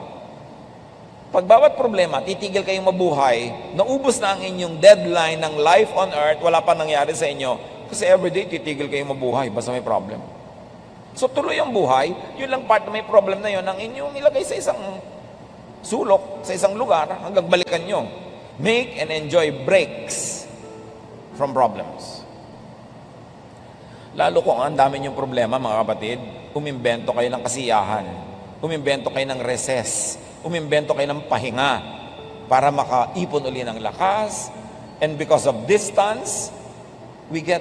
Pag bawat problema, titigil kayong mabuhay, naubos na ang inyong deadline ng life on earth, wala pa nangyari sa inyo. Kasi everyday, titigil kayong mabuhay, basta may problem. So tuloy ang buhay, yun lang part na may problem na yun, ang inyong ilagay sa isang sulok, sa isang lugar, hanggang balikan nyo. Make and enjoy breaks from problems. Lalo kung ang dami niyong problema, mga kapatid, umimbento kayo ng kasiyahan, umimbento kayo ng recess, umimbento kayo ng pahinga para makaipon uli ng lakas. And because of distance, we get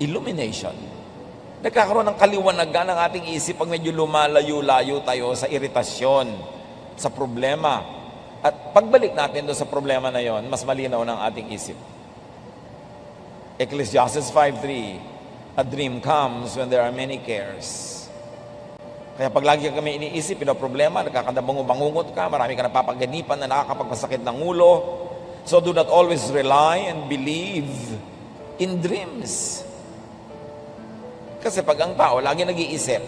illumination. Nagkakaroon ng kaliwanagan ng ating isip pag medyo lumalayo-layo tayo sa iritasyon, sa problema. At pagbalik natin doon sa problema na yon, mas malinaw ng ating isip. Ecclesiastes 5:3, a dream comes when there are many cares. Kaya pag lagi kami iniisip, problema, nagkakabangungot ka, marami ka napapaganipan na nakakapagpasakit ng ulo. So do not always rely and believe in dreams. Kasi pag ang tao lagi nag-iisip,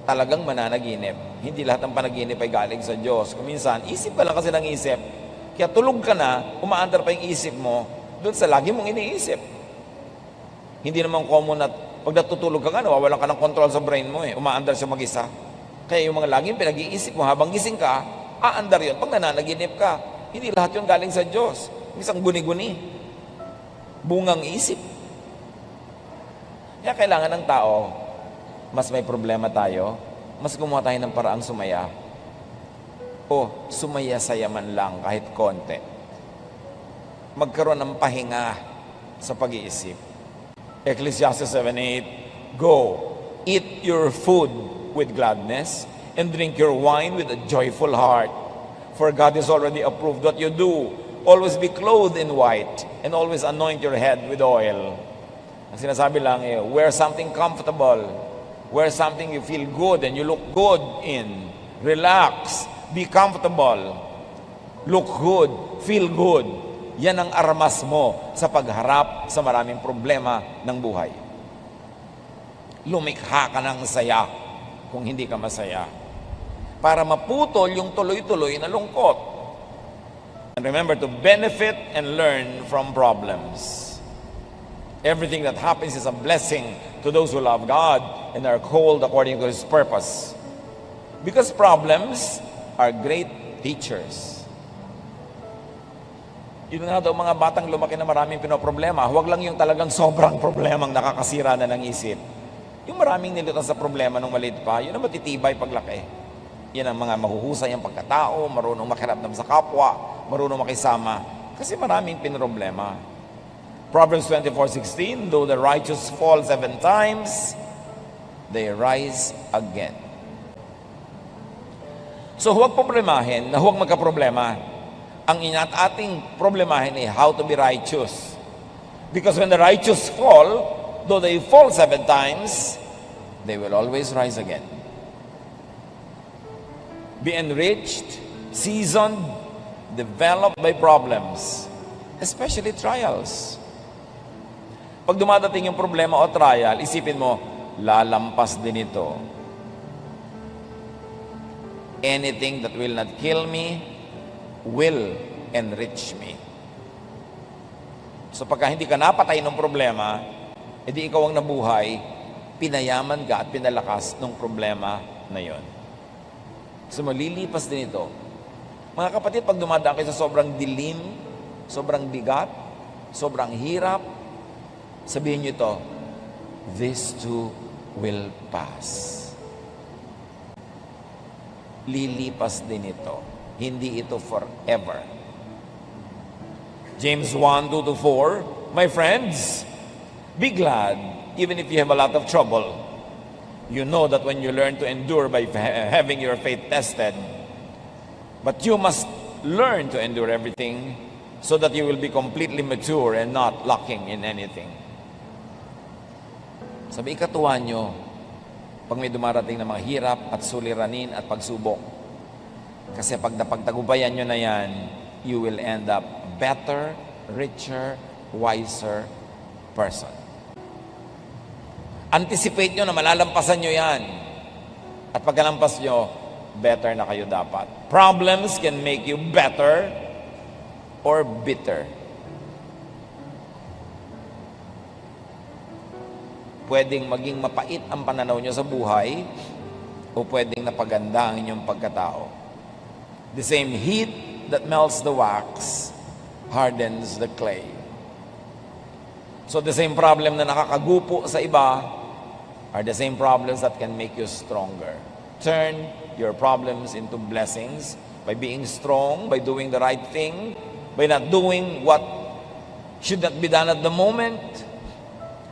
talagang mananaginip. Hindi lahat ng panaginip ay galing sa Diyos. Kung minsan, isip ka lang kasi ng isip. Kaya tulog ka na, umaandar pa yung isip mo, doon sa lagi mong iniisip. Hindi naman common at pag natutulog ka nga, nawawalan ka ng control sa brain mo umaandar siya mag-isa. Kaya yung mga laging pinag-iisip mo, habang gising ka, aandar yun. Pag nananaginip ka, hindi lahat yun galing sa Diyos. Isang guni-guni. Bungang isip. Kaya kailangan ng tao, mas may problema tayo, mas gumawa tayo ng paraang sumaya. O sumaya-saya man lang kahit konti. Magkaroon ng pahinga sa pag-iisip. Ecclesiastes 7:8, go, eat your food with gladness and drink your wine with a joyful heart. For God has already approved what you do. Always be clothed in white and always anoint your head with oil. Ang sinasabi lang wear something comfortable. Wear something you feel good and you look good in. Relax. Be comfortable. Look good. Feel good. Yan ang armas mo sa pagharap sa maraming problema ng buhay. Lumikha ka ng saya kung hindi ka masaya. Para maputol yung tuloy-tuloy na lungkot. And remember to benefit and learn from problems. Everything that happens is a blessing to those who love God and are called according to His purpose. Because problems are great teachers. Yun nga daw mga batang lumaki na maraming pinoproblema, huwag lang yung talagang sobrang problemang nakakasira na ng isip. Yung maraming nilutang sa problema nung maliit pa, yun ang matitibay paglaki. Yan ang mga mahuhusay ang pagkatao, marunong makiramdam sa kapwa, marunong makisama, kasi maraming pinroblema. Proverbs 24:16, though the righteous fall 7 times, they rise again. So huwag problemahin na huwag magka-problema. Ang ating problemahin ay how to be righteous. Because when the righteous fall, though they fall 7 times, they will always rise again. Be enriched, seasoned, developed by problems, especially trials. Pag dumadating yung problema o trial, isipin mo, lalampas din ito. Anything that will not kill me will enrich me. So pagka hindi ka napatay ng problema, edi ikaw ang nabuhay, pinayaman ka at pinalakas ng problema na yon. So malilipas din ito. Mga kapatid, pag dumadaan kayo sa sobrang dilim, sobrang bigat, sobrang hirap, sabihin nyo ito, this too will pass. Lilipas din ito. Hindi ito forever. James 1:2-4, my friends, be glad even if you have a lot of trouble. You know that when you learn to endure by having your faith tested, but you must learn to endure everything so that you will be completely mature and not lacking in anything. Sabi, ikatuwa nyo, pag may dumarating na mga hirap at suliranin at pagsubok. Kasi pag napagtagumpayan nyo na yan, you will end up better, richer, wiser person. Anticipate nyo na malalampasan nyo yan. At pagkalampas nyo, better na kayo dapat. Problems can make you better or bitter. Pwedeng maging mapait ang pananaw nyo sa buhay o pwedeng napaganda ang inyong pagkatao. The same heat that melts the wax hardens the clay. So the same problem na nakakagupo sa iba are the same problems that can make you stronger. Turn your problems into blessings by being strong, by doing the right thing, by not doing what should not be done at the moment,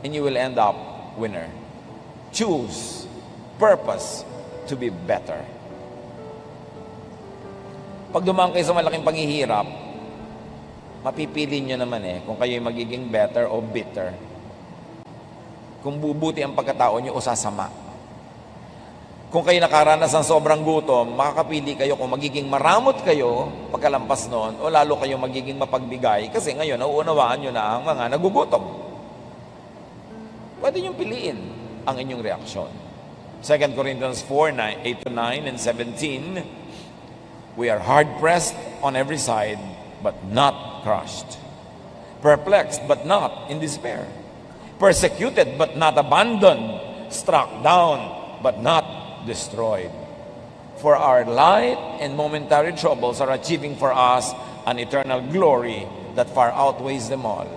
and you will end up winner. Choose purpose to be better. Pag dumaan kayo sa malaking paghihirap, mapipili nyo naman kung kayo'y magiging better o bitter. Kung bubuti ang pagkatao nyo o sasama. Kung kayo nakaranas ng sobrang gutom, makakapili kayo kung magiging maramot kayo pagkalampas noon o lalo kayo magiging mapagbigay kasi ngayon nauunawaan nyo na ang mga nagugutom. Pwede nyo piliin ang inyong reaksyon. 2 Corinthians 4, 8-9 and 17, we are hard-pressed on every side, but not crushed. Perplexed, but not in despair. Persecuted, but not abandoned. Struck down, but not destroyed. For our light and momentary troubles are achieving for us an eternal glory that far outweighs them all.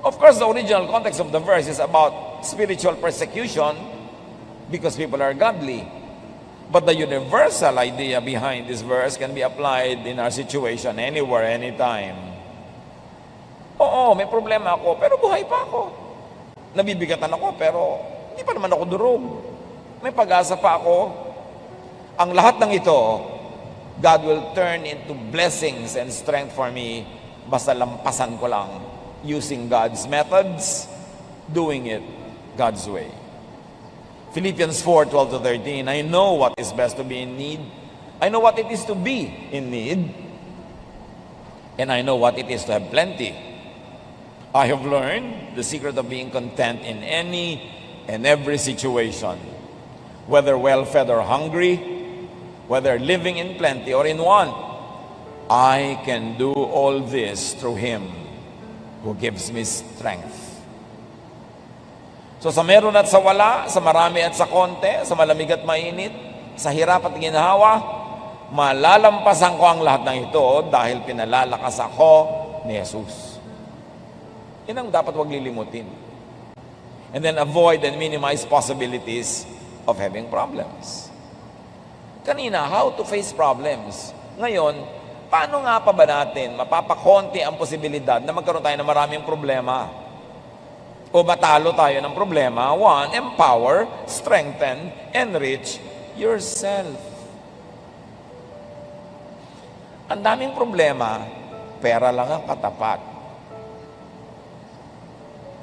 Of course, the original context of the verse is about spiritual persecution because people are godly. But the universal idea behind this verse can be applied in our situation anywhere, anytime. Oo, may problema ako, pero buhay pa ako. Nabibigatan ako, pero hindi pa naman ako durog. May pag-asa pa ako. Ang lahat ng ito, God will turn into blessings and strength for me basta lampasan ko lang using God's methods, doing it God's way. Philippians 4:12-13, I know what is best to be in need. I know what it is to be in need. And I know what it is to have plenty. I have learned the secret of being content in any and every situation. Whether well-fed or hungry, whether living in plenty or in want, I can do all this through Him who gives me strength. So sa meron at sa wala, sa marami at sa konti, sa malamig at mainit, sa hirap at ginhawa, malalampasan ko ang lahat ng ito dahil pinalalakas ako ni Jesus. Yan ang dapat wag lilimutin. And then avoid and minimize possibilities of having problems. Kanina, how to face problems. Ngayon, paano nga pa ba natin mapapakonti ang posibilidad na magkaroon tayo ng maraming problema? O matalo tayo ng problema? 1, empower, strengthen, enrich yourself. Ang daming problema, pera lang ang katapat.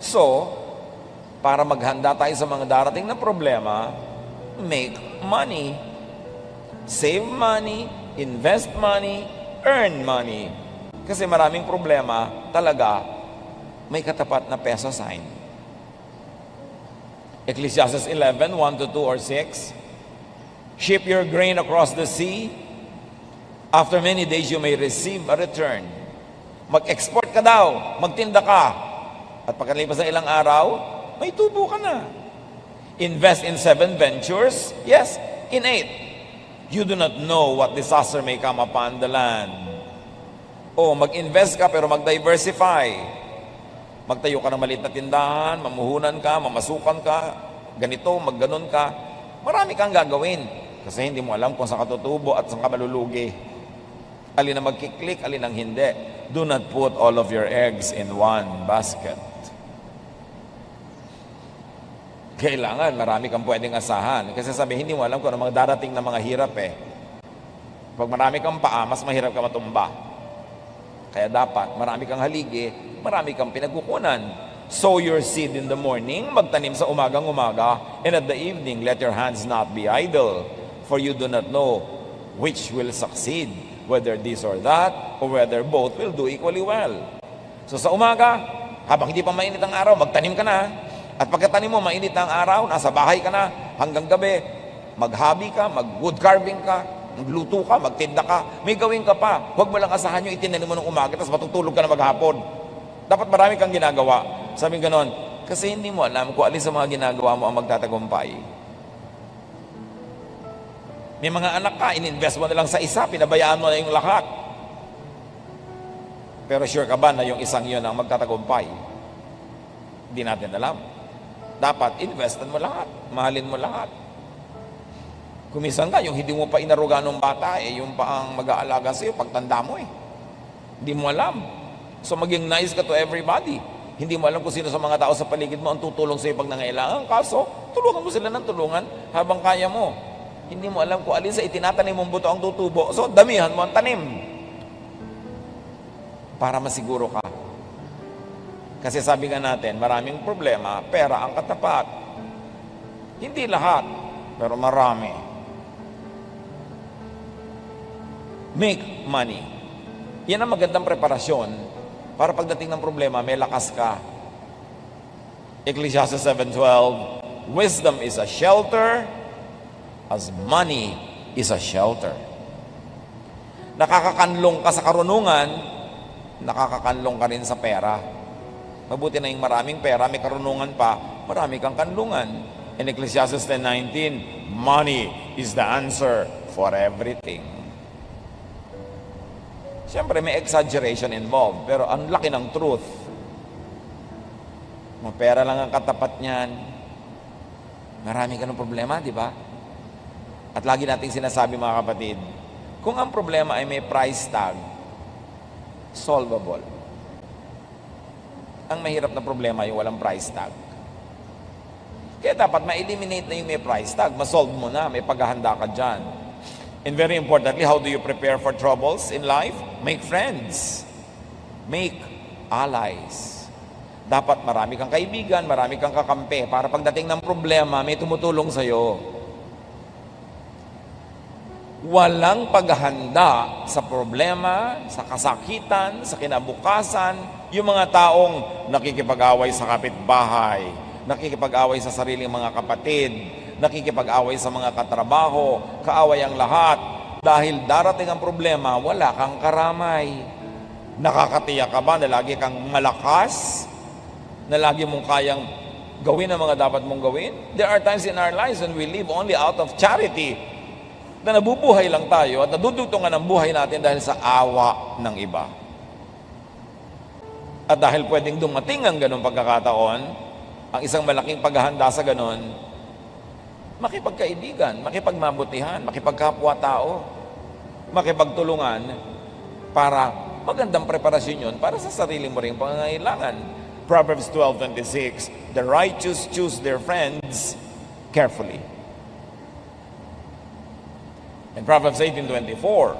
So, para maghanda tayo sa mga darating na problema, make money. Save money, invest money, earn money. Kasi maraming problema, talaga, may katapat na peso sign. Ecclesiastes 11, 1-2 or 6. Ship your grain across the sea. After many days, you may receive a return. Mag-export ka daw, magtinda ka. At pagkalipas ng ilang araw, may tubo ka na. Invest in 7 ventures. Yes, in 8. You do not know what disaster may come upon the land. O mag-invest ka pero mag-diversify. Magtayo ka ng maliit na tindahan, mamuhunan ka, mamasukan ka, ganito, magganon ka. Marami kang gagawin kasi hindi mo alam kung saan ka tutubo at saan ka malulugi. Alin ang magkiklik, alin ang hindi. Do not put all of your eggs in one basket. Kailangan, marami kang pwedeng asahan. Kasi sabi, hindi mo alam kung ano mga darating na mga hirap Pag marami kang paa, mas mahirap ka matumba. Kaya dapat, marami kang haligi, marami kang pinagkukunan. Sow your seed in the morning, magtanim sa umagang-umaga, and at the evening, let your hands not be idle, for you do not know which will succeed, whether this or that, or whether both will do equally well. So sa umaga, habang hindi pa mainit ang araw, magtanim ka na. At pagkatanim mo, mainit na ang araw, nasa bahay ka na, hanggang gabi, mag-hobby ka, mag-wood carving ka, magluto ka, magtinda ka, may gawin ka pa. Huwag mo lang asahan yung itinanim mo ng umaga, tapos matutulog ka na maghapon. Dapat marami kang ginagawa. Sabi ganon, kasi hindi mo alam kung alin sa mga ginagawa mo ang magtatagumpay. May mga anak ka, ininvest mo na lang sa isa, pinabayaan mo na yung lahat. Pero sure ka ba na yung isang yun ang magtatagumpay? Hindi natin alam. Dapat investan mo lahat, mahalin mo lahat. Kumisan ka, yung hindi mo pa inaruga ng bata, yung pa ang mag-aalaga sa'yo, pagtanda mo Hindi mo alam. So maging nice ka to everybody. Hindi mo alam kung sino sa mga tao sa paligid mo ang tutulong sa'yo pag nangailangan. Kaso, tulungan mo sila ng tulungan habang kaya mo. Hindi mo alam kung alin sa itinatanim mong buto ang tutubo. So, damihan mo ang tanim. Para masiguro ka. Kasi sabi nga natin, maraming problema, pera ang katapat. Hindi lahat, pero marami. Make money. Yan ang magandang preparasyon para pagdating ng problema, may lakas ka. Ecclesiastes 7:12, wisdom is a shelter as money is a shelter. Nakakakanlong ka sa karunungan, nakakakanlong ka rin sa pera. Mabuti na yung maraming pera, may karunungan pa, marami kang kanlungan. In Ecclesiastes 10:19, money is the answer for everything. Siyempre, may exaggeration involved, pero ang laki ng truth. Mga pera lang ang katapat niyan. Marami ka ng problema, di ba? At lagi nating sinasabi, mga kapatid, kung ang problema ay may price tag, solvable. Ang mahirap na problema yung walang price tag. Kaya dapat ma-eliminate na yung may price tag. Ma-solve mo na, may paghahanda ka dyan. And very importantly, how do you prepare for troubles in life? Make friends. Make allies. Dapat marami kang kaibigan, marami kang kakampi para pagdating ng problema, may tumutulong sa'yo. Walang paghahanda sa problema, sa kasakitan, sa kinabukasan, yung mga taong nakikipag-away sa kapitbahay, nakikipag-away sa sariling mga kapatid, nakikipag-away sa mga katrabaho, kaaway ang lahat. Dahil darating ang problema, wala kang karamay. Nakakatiyak ka ba na lagi kang malakas? Na lagi mong kayang gawin ang mga dapat mong gawin? There are times in our lives when we live only out of charity, na nabubuhay lang tayo at nadudugtungan ang buhay natin dahil sa awa ng iba. At dahil pwedeng dumating ang ganong pagkakataon, ang isang malaking paghahanda sa ganon, makipagkaibigan, makipagmabutihan, makipagkapwa-tao, makipagtulungan para magandang preparasyon yun para sa sarili mo rin pangangailangan. Proverbs 12:26, the righteous choose their friends carefully. And Proverbs 18:24,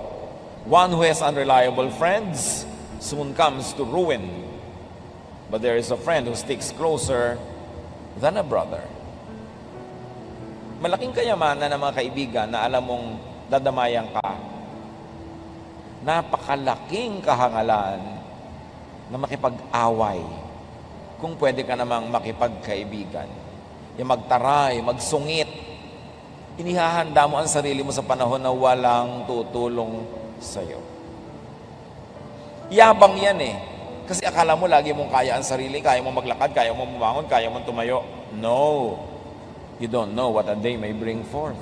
one who has unreliable friends soon comes to ruin, but there is a friend who sticks closer than a brother. Malaking kayamanan ng mga kaibigan na alam mong dadamayan ka. Napakalaking kahangalan na makipag-away kung pwede ka namang makipagkaibigan. Yung magtaray, magsungit. Inihahanda mo ang sarili mo sa panahon na walang tutulong sa'yo. Yabang yan Kasi akala mo lagi mong kaya ang sarili, kaya mong maglakad, kaya mong bumangon, kaya mong tumayo. No. You don't know what a day may bring forth.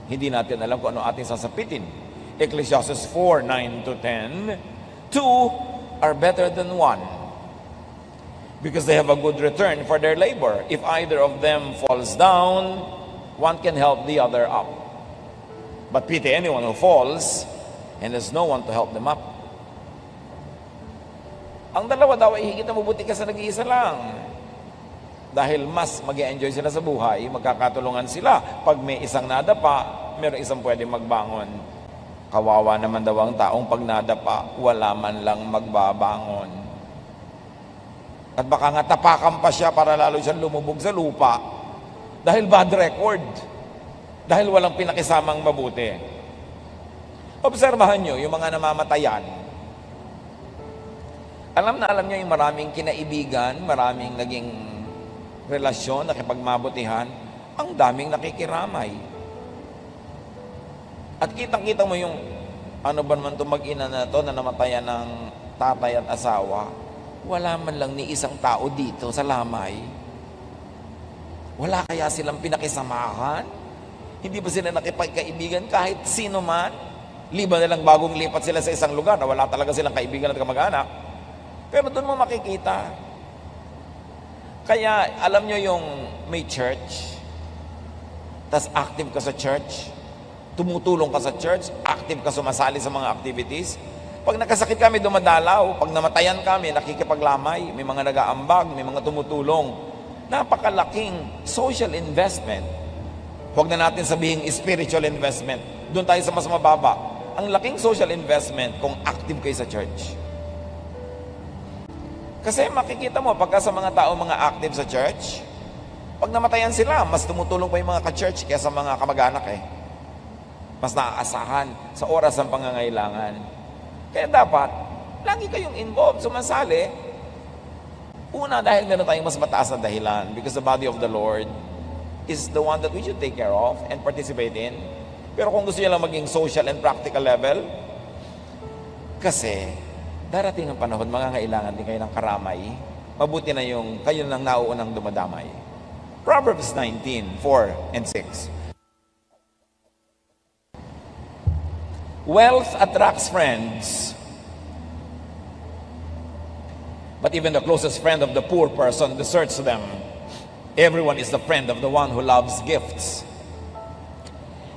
Hindi natin alam kung ano ating sasapitin. Ecclesiastes 4:9-10, two are better than one, because they have a good return for their labor. If either of them falls down, one can help the other up. But pity anyone who falls and there's no one to help them up. Ang dalawa daw ay higit na mabuti ka sa nag-iisa lang. Dahil mas mag-e-enjoy sila sa buhay, magkakatulungan sila. Pag may isang nadapa, meron isang pwede magbangon. Kawawa naman daw ang taong pag nadapa, wala man lang magbabangon. At baka nga tapakan pa siya para lalo siyang lumubog sa lupa. Dahil bad record. Dahil walang pinakisamang mabuti. Obserbahan nyo yung mga namamatayan. Alam na alam nyo yung maraming kinaibigan, maraming naging relasyon, nakipagmabutihan, ang daming nakikiramay. At kitang-kita mo yung, ano ba naman itong mag-ina na to na namatayan ng tatay at asawa, wala man lang ni isang tao dito sa lamay. Wala kaya silang pinakisamahan? Hindi ba sila nakipagkaibigan kahit sino man? Liban na lang bagong lipat sila sa isang lugar na wala talaga silang kaibigan at kamag-anak. Pero doon mo makikita. Kaya alam nyo yung may church, tas active ka sa church, tumutulong ka sa church, active ka sumasali sa mga activities. Pag nakasakit kami, dumadalaw. Pag namatayan kami, nakikipaglamay. May mga nag-aambag, may mga tumutulong. Napakalaking social investment. Huwag na natin sabihin spiritual investment. Doon tayo sa mas mababa. Ang laking social investment kung active kayo sa church. Kasi makikita mo, pagka sa mga tao mga active sa church, pag namatayan sila, mas tumutulong pa yung mga ka-church kaysa mga kamag-anak eh. Mas naaasahan sa oras ng pangangailangan. Kaya dapat, lagi kayong involved, sumasali. Una, dahil meron tayong mas mataas na dahilan because the body of the Lord is the one that we should take care of and participate in. Pero kung gusto nyo lang maging social and practical level, kasi darating ang panahon, mangangailangan din kayo ng karamay. Mabuti na yung kayo nang nauunang dumadamay. Proverbs 19:4 and 6. Wealth attracts friends, but even the closest friend of the poor person deserts them. Everyone is the friend of the one who loves gifts.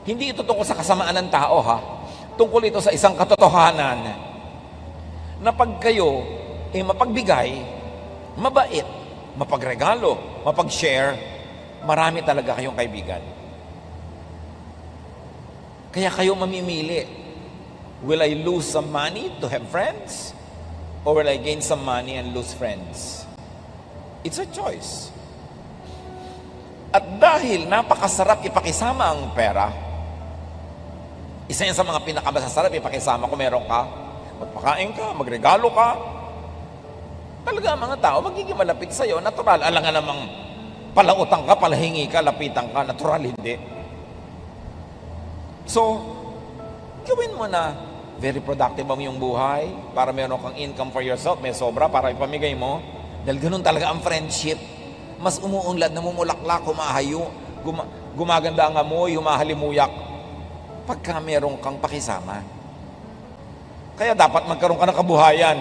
Hindi ito tungkol sa kasamaan ng tao, ha? Tungkol ito sa isang katotohanan na pag kayo mapagbigay, mabait, mapagregalo, mapag-share, marami talaga kayong kaibigan. Kaya kayo mamimili. Will I lose some money to have friends? Or will I gain some money and lose friends? It's a choice. At dahil napakasarap ipakisama ang pera, isa yan sa mga pinakamasasarap ipakisama kung meron ka, magpakain ka, magregalo ka, talaga ang mga tao magiging malapit sa'yo, natural. Alam nga namang palautang ka, palahingi ka, lapitan ka, natural hindi. So, gawin mo na very productive ang iyong buhay para meron kang income for yourself, may sobra para ipamigay mo. Dahil ganun talaga ang friendship. Mas umuunlad, namumulaklak, humahayo, gumaganda ang amoy, humahalimuyak pagka meron kang pakisama. Kaya dapat magkaroon ka ng kabuhayan.